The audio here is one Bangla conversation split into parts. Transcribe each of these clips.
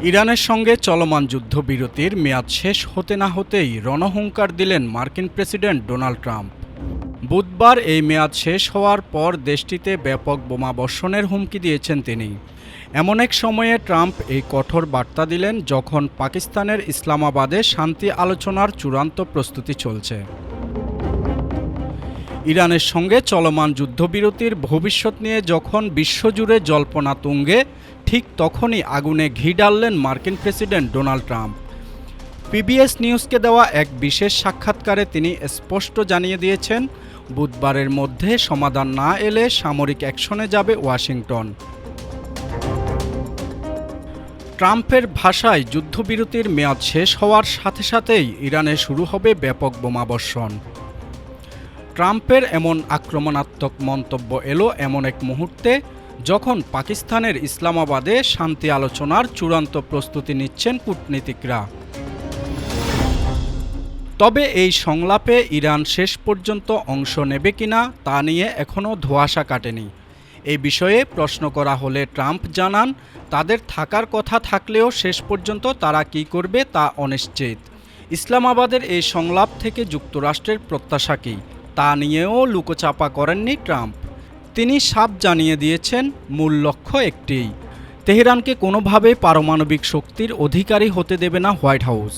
ইরানের সঙ্গে চলমান যুদ্ধবিরতির মেয়াদ শেষ হতে না হতেই রণহুঙ্কার দিলেন মার্কিন প্রেসিডেন্ট ডোনাল্ড ট্রাম্প। বুধবার এই মেয়াদ শেষ হওয়ার পর দেশটিতে ব্যাপক বোমাবর্ষণের হুমকি দিয়েছেন তিনি। এমন এক সময়ে ট্রাম্প এই কঠোর বার্তা দিলেন যখন পাকিস্তানের ইসলামাবাদে শান্তি আলোচনার চূড়ান্ত প্রস্তুতি চলছে। ইরানের সঙ্গে চলমান যুদ্ধবিরতির ভবিষ্যৎ নিয়ে যখন বিশ্বজুড়ে জল্পনা তুঙ্গে, ঠিক তখনই আগুনে ঘি ঢাললেন মার্কিন প্রেসিডেন্ট ডোনাল্ড ট্রাম্প। পিবিএস নিউজকে দেওয়া এক বিশেষ সাক্ষাৎকারে তিনি স্পষ্ট জানিয়ে দিয়েছেন, বুধবারের মধ্যে সমাধান না এলে সামরিক অ্যাকশনে যাবে ওয়াশিংটন। ট্রাম্পের ভাষায় যুদ্ধবিরতির মেয়াদ শেষ হওয়ার সাথে সাথেই ইরানে শুরু হবে ব্যাপক বোমাবর্ষণ। ট্রাম্পের এমন আক্রমণাত্মক মন্তব্য এলো এমন এক মুহূর্তে যখন পাকিস্তানের ইসলামাবাদে শান্তি আলোচনার চূড়ান্ত প্রস্তুতি নিচ্ছেন কূটনীতিকরা। তবে এই সংলাপে ইরান শেষ পর্যন্ত অংশ নেবে কিনা তা নিয়ে এখনও ধোঁয়াশা কাটেনি। এই বিষয়ে প্রশ্ন করা হলে ট্রাম্প জানান, তাদের থাকার কথা থাকলেও শেষ পর্যন্ত তারা কী করবে তা অনিশ্চিত। ইসলামাবাদের এই সংলাপ থেকে যুক্তরাষ্ট্রের প্রত্যাশা কী তা নিয়েও লুকোচাপা করেননি ট্রাম্প। তিনি সাফ জানিয়ে দিয়েছেন, মূল লক্ষ্য একটিই, তেহরানকে কোনোভাবেই পারমাণবিক শক্তির অধিকারী হতে দেবে না হোয়াইট হাউস।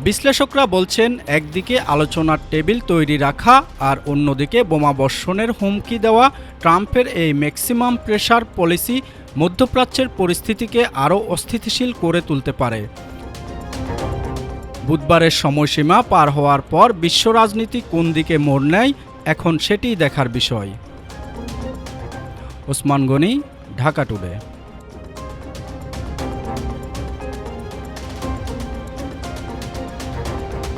বিশ্লেষকরা বলছেন, একদিকে আলোচনার টেবিল তৈরি রাখা আর অন্যদিকে বোমাবর্ষণের হুমকি দেওয়া ট্রাম্পের এই ম্যাক্সিমাম প্রেশার পলিসি মধ্যপ্রাচ্যের পরিস্থিতিকে আরও অস্থিতিশীল করে তুলতে পারে। বুধবারের সময়সীমা পার হওয়ার পর বিশ্ব রাজনীতি কোন দিকে মোড় নেয় এখন সেটিই দেখার বিষয়। ওসমান গনি, ঢাকা টুডে।